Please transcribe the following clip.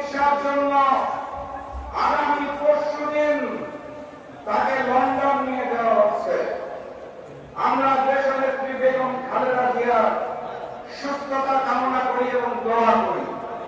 চিকিৎসার জন্য আগামী পরশুদিন তাকে লন্ডন নিয়ে যাওয়া হচ্ছে। আমরা দেশনেত্রী বেগম খালেদা জিয়ার সুস্থতা কামনা করি এবং দোয়া করি।